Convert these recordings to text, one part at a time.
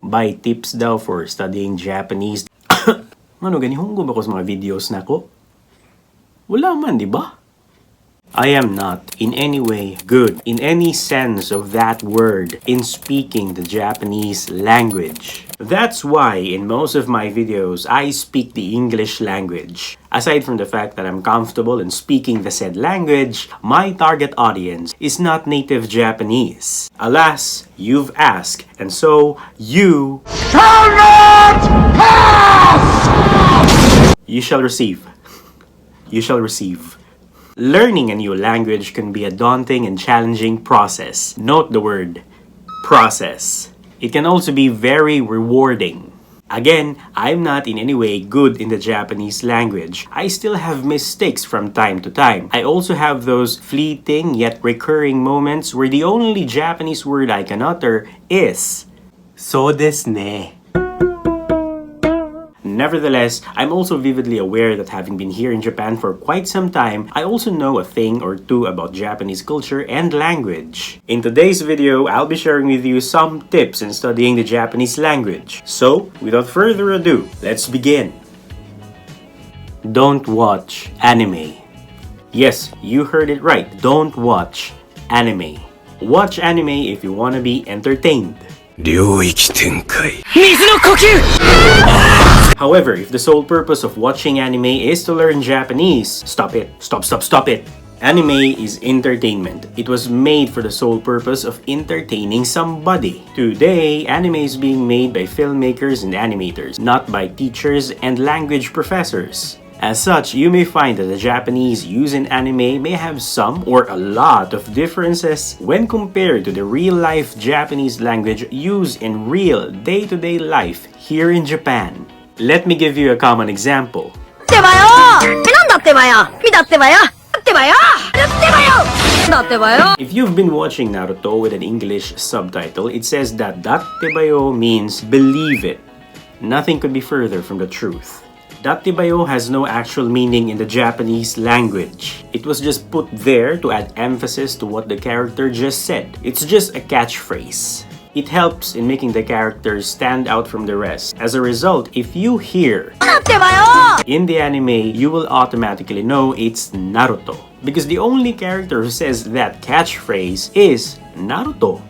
Buy tips daw for studying Japanese. Ano, ganihunggo ba ko sa mga videos na ko? Wala man, di ba? I am not in any way good, in any sense of that word, in speaking the Japanese language. That's why in most of my videos, I speak the English language. Aside from the fact that I'm comfortable in speaking the said language, my target audience is not native Japanese. Alas, you've asked, and so you shall not pass! You shall receive. You shall receive. Learning a new language can be a daunting and challenging process. Note the word process. It can also be very rewarding. Again, I'm not in any way good in the Japanese language. I still have mistakes from time to time. I also have those fleeting yet recurring moments where the only Japanese word I can utter is "so desu ne." Nevertheless, I'm also vividly aware that having been here in Japan for quite some time, I also know a thing or two about Japanese culture and language. In today's video, I'll be sharing with you some tips in studying the Japanese language. So, without further ado, let's begin. Don't watch anime. Yes, you heard it right. Don't watch anime. Watch anime if you want to be entertained. However, if the sole purpose of watching anime is to learn Japanese, stop it. Stop it. Anime is entertainment. It was made for the sole purpose of entertaining somebody. Today, anime is being made by filmmakers and animators, not by teachers and language professors. As such, you may find that the Japanese used in anime may have some or a lot of differences when compared to the real-life Japanese language used in real day-to-day life here in Japan. Let me give you a common example. If you've been watching Naruto with an English subtitle, it says that "dattebayo" means believe it. Nothing could be further from the truth. "Dattebayo" has no actual meaning in the Japanese language. It was just put there to add emphasis to what the character just said. It's just a catchphrase. It helps in making the characters stand out from the rest. As a result, if you hear in the anime, you will automatically know it's Naruto. Because the only character who says that catchphrase is Naruto.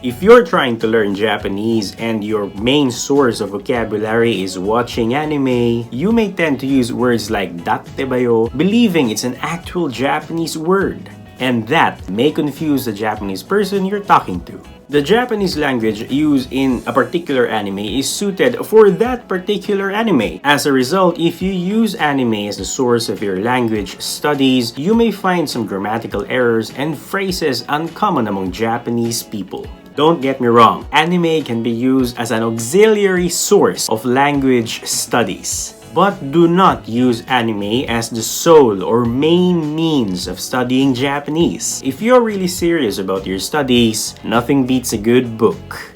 If you're trying to learn Japanese and your main source of vocabulary is watching anime, you may tend to use words like "dattebayo" believing it's an actual Japanese word. And that may confuse the Japanese person you're talking to. The Japanese language used in a particular anime is suited for that particular anime. As a result, if you use anime as the source of your language studies, you may find some grammatical errors and phrases uncommon among Japanese people. Don't get me wrong, anime can be used as an auxiliary source of language studies. But do not use anime as the sole or main means of studying Japanese. If you're really serious about your studies, nothing beats a good book.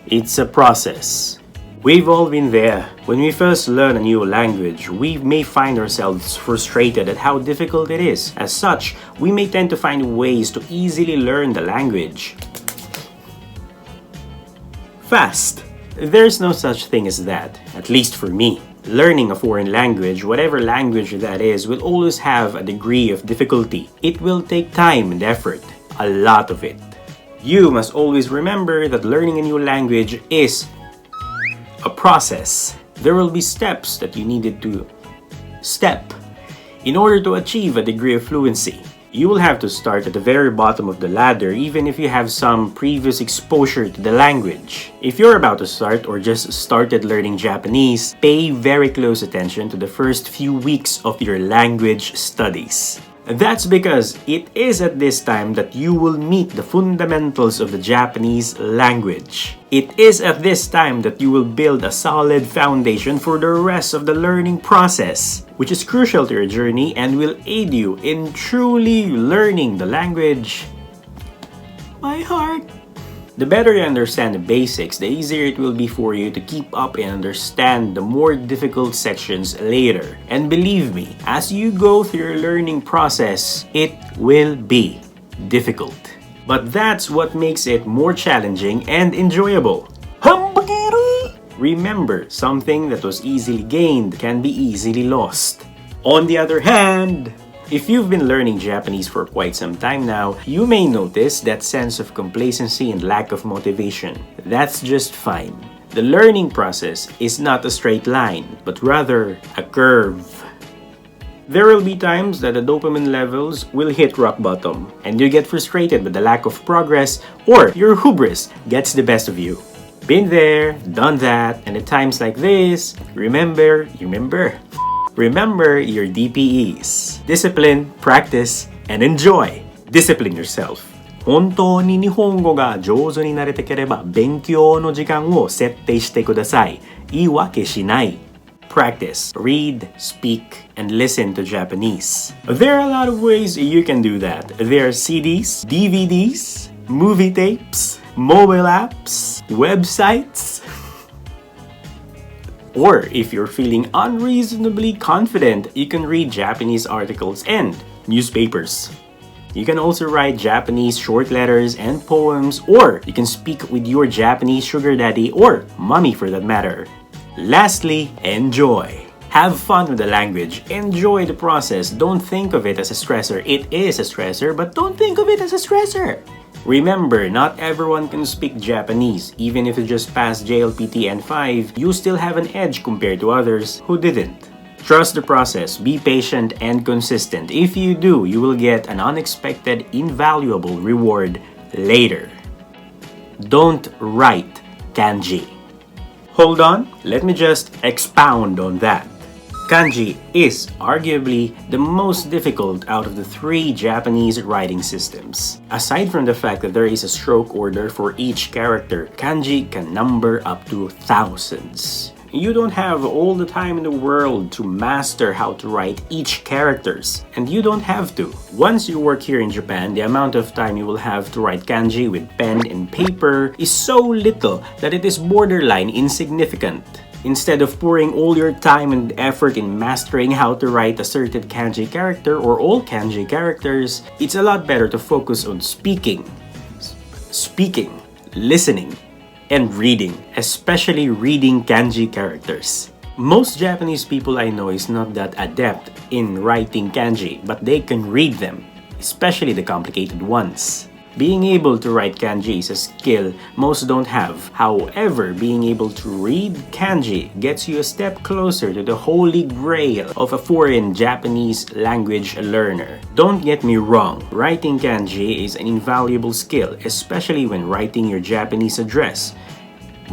It's a process. We've all been there. When we first learn a new language, we may find ourselves frustrated at how difficult it is. As such, we may tend to find ways to easily learn the language fast. There's no such thing as that, at least for me. Learning a foreign language, whatever language that is, will always have a degree of difficulty. It will take time and effort, a lot of it. You must always remember that learning a new language is a process. There will be steps that you needed to step in order to achieve a degree of fluency. You will have to start at the very bottom of the ladder even if you have some previous exposure to the language. If you're about to start or just started learning Japanese, pay very close attention to the first few weeks of your language studies. That's because it is at this time that you will meet the fundamentals of the Japanese language. It is at this time that you will build a solid foundation for the rest of the learning process, which is crucial to your journey and will aid you in truly learning the language by heart. The better you understand the basics, the easier it will be for you to keep up and understand the more difficult sections later. And believe me, as you go through your learning process, it will be difficult. But that's what makes it more challenging and enjoyable. Remember, something that was easily gained can be easily lost. On the other hand, if you've been learning Japanese for quite some time now, you may notice that sense of complacency and lack of motivation. That's just fine. The learning process is not a straight line, but rather a curve. There will be times that the dopamine levels will hit rock bottom, and you get frustrated with the lack of progress, or your hubris gets the best of you. Been there, done that, and at times like this, remember your DPEs. Discipline, practice, and enjoy. Discipline yourself. 本当に日本語が上手になれてければ勉強の時間を設定してください。言い訳しない。Practice, read, speak, and listen to Japanese. There are a lot of ways you can do that. There are CDs, DVDs, movie tapes, mobile apps, websites. Or if you're feeling unreasonably confident, you can read Japanese articles and newspapers. You can also write Japanese short letters and poems, or you can speak with your Japanese sugar daddy or mommy for that matter. Lastly, enjoy. Have fun with the language. Enjoy the process. Don't think of it as a stressor. It is a stressor, but don't think of it as a stressor. Remember, not everyone can speak Japanese. Even if you just passed JLPT N5, you still have an edge compared to others who didn't. Trust the process, be patient and consistent. If you do, you will get an unexpected, invaluable reward later. Don't write kanji. Hold on, let me just expound on that. Kanji is arguably the most difficult out of the 3 Japanese writing systems. Aside from the fact that there is a stroke order for each character, kanji can number up to thousands. You don't have all the time in the world to master how to write each characters, and you don't have to. Once you work here in Japan, the amount of time you will have to write kanji with pen and paper is so little that it is borderline insignificant. Instead of pouring all your time and effort in mastering how to write a certain kanji character or all kanji characters, it's a lot better to focus on speaking, listening, and reading, especially reading kanji characters. Most Japanese people I know is not that adept in writing kanji, but they can read them, especially the complicated ones. Being able to write kanji is a skill most don't have. However, being able to read kanji gets you a step closer to the holy grail of a foreign Japanese language learner. Don't get me wrong, writing kanji is an invaluable skill, especially when writing your Japanese address.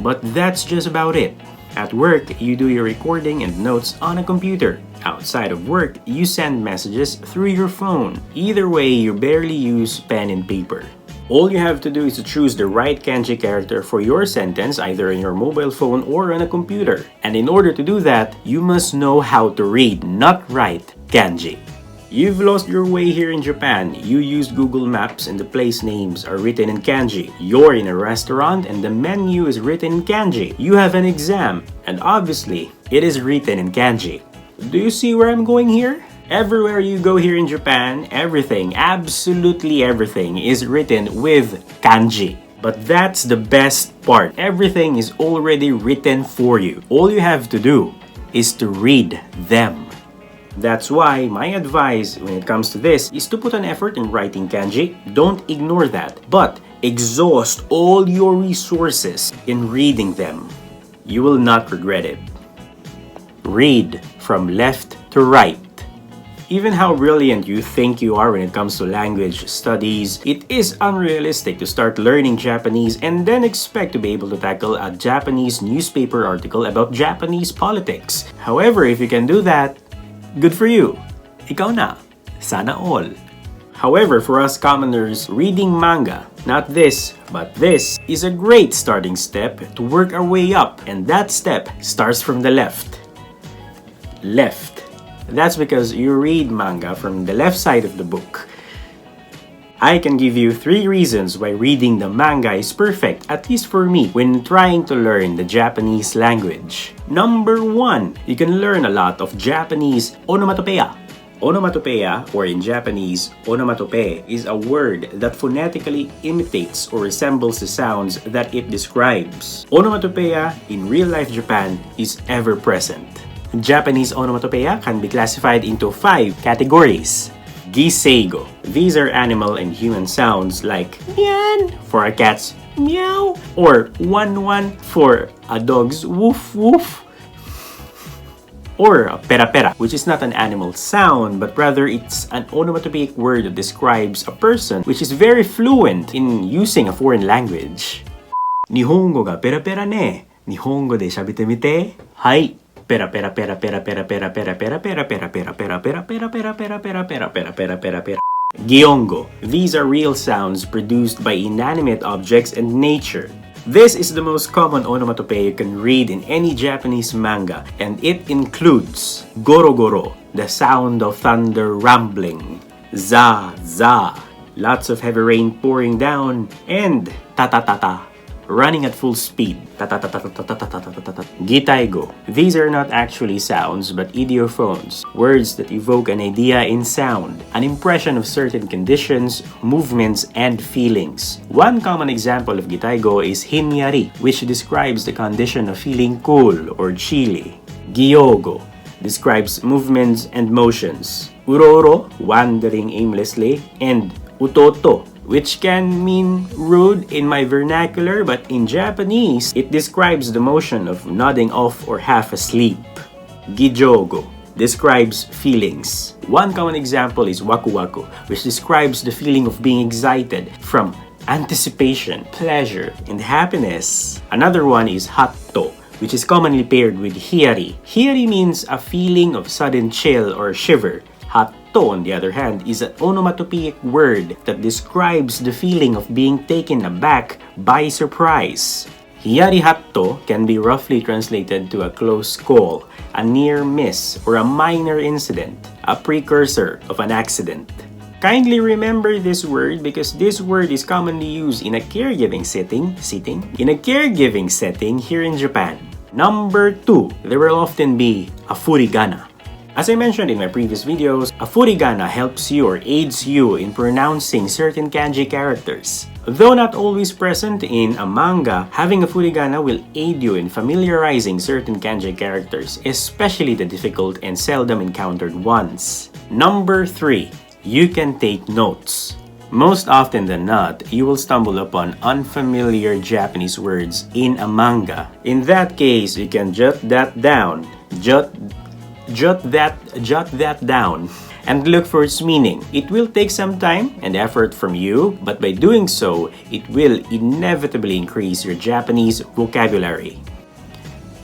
But that's just about it. At work, you do your recording and notes on a computer. Outside of work, you send messages through your phone. Either way, you barely use pen and paper. All you have to do is to choose the right kanji character for your sentence, either in your mobile phone or on a computer. And in order to do that, you must know how to read, not write, kanji. You've lost your way here in Japan. You use Google Maps and the place names are written in kanji. You're in a restaurant and the menu is written in kanji. You have an exam and obviously it is written in kanji. Do you see where I'm going here? Everywhere you go here in Japan, everything, absolutely everything is written with kanji. But that's the best part. Everything is already written for you. All you have to do is to read them. That's why my advice when it comes to this is to put an effort in writing kanji. Don't ignore that, but exhaust all your resources in reading them. You will not regret it. Read from left to right. Even how brilliant you think you are when it comes to language studies, it is unrealistic to start learning Japanese and then expect to be able to tackle a Japanese newspaper article about Japanese politics. However, if you can do that, good for you. Ikaw na. Sana all. However, for us commoners, reading manga, not this, but this, is a great starting step to work our way up, and that step starts from the left. Left. That's because you read manga from the left side of the book. I can give you 3 reasons why reading the manga is perfect, at least for me, when trying to learn the Japanese language. Number 1, you can learn a lot of Japanese onomatopoeia. Onomatopoeia, or in Japanese, onomatope, is a word that phonetically imitates or resembles the sounds that it describes. Onomatopoeia in real-life Japan is ever present. Japanese onomatopoeia can be classified into 5 categories. Giseigo. These are animal and human sounds like mian for a cat's meow or wan for a dog's woof woof. Or pera-pera, which is not an animal sound, but rather it's an onomatopoeic word that describes a person which is very fluent in using a foreign language. Nihongo ga pera-pera ne. Nihongo de shabite mite. Hai. Giongo. These are real sounds produced by inanimate objects and nature. This is the most common onomatopoeia you can read in any Japanese manga, and it includes goro-goro, the sound of thunder rumbling, za-za, lots of heavy rain pouring down, and ta-ta-ta-ta, running at full speed. Gitaigo. These are not actually sounds but ideophones, words that evoke an idea in sound, an impression of certain conditions, movements, and feelings. One common example of gitaigo is hinyari, which describes the condition of feeling cool or chilly. Gyogo describes movements and motions. Uroro, wandering aimlessly, and utoto, which can mean rude in my vernacular, but in Japanese, it describes the motion of nodding off or half asleep. Gijogo describes feelings. One common example is waku-waku, which describes the feeling of being excited from anticipation, pleasure, and happiness. Another one is hatto, which is commonly paired with hiari. Hiari means a feeling of sudden chill or shiver. Hatto, on the other hand, is an onomatopoeic word that describes the feeling of being taken aback by surprise. Hiyari hatto can be roughly translated to a close call, a near miss, or a minor incident, a precursor of an accident. Kindly remember this word because this word is commonly used in a caregiving setting here in Japan. Number 2, there will often be a furigana. As I mentioned in my previous videos, a furigana helps you or aids you in pronouncing certain kanji characters. Though not always present in a manga, having a furigana will aid you in familiarizing certain kanji characters, especially the difficult and seldom encountered ones. Number 3, you can take notes. Most often than not, you will stumble upon unfamiliar Japanese words in a manga. In that case, you can jot that down. Jot that down and look for its meaning. It will take some time and effort from you, but by doing so, it will inevitably increase your Japanese vocabulary.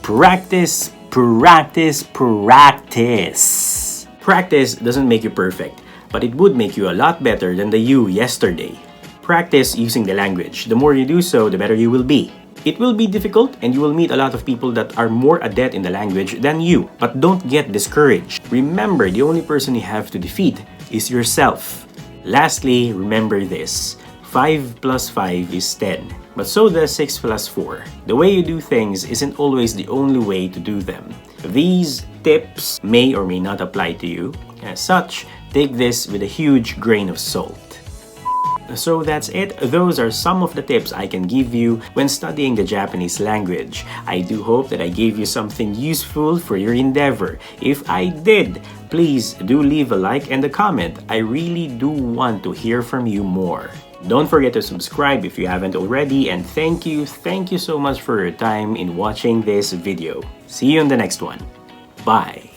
Practice, practice, practice. Practice doesn't make you perfect, but it would make you a lot better than the you yesterday. Practice using the language. The more you do so, the better you will be. It will be difficult and you will meet a lot of people that are more adept in the language than you. But don't get discouraged. Remember, the only person you have to defeat is yourself. Lastly, remember this. 5 plus 5 is 10. But so does 6 plus 4. The way you do things isn't always the only way to do them. These tips may or may not apply to you. As such, take this with a huge grain of salt. So that's it. Those are some of the tips I can give you when studying the Japanese language. I do hope that I gave you something useful for your endeavor. If I did, please do leave a like and a comment. I really do want to hear from you more. Don't forget to subscribe if you haven't already, and thank you so much for your time in watching this video. See you in the next one. Bye!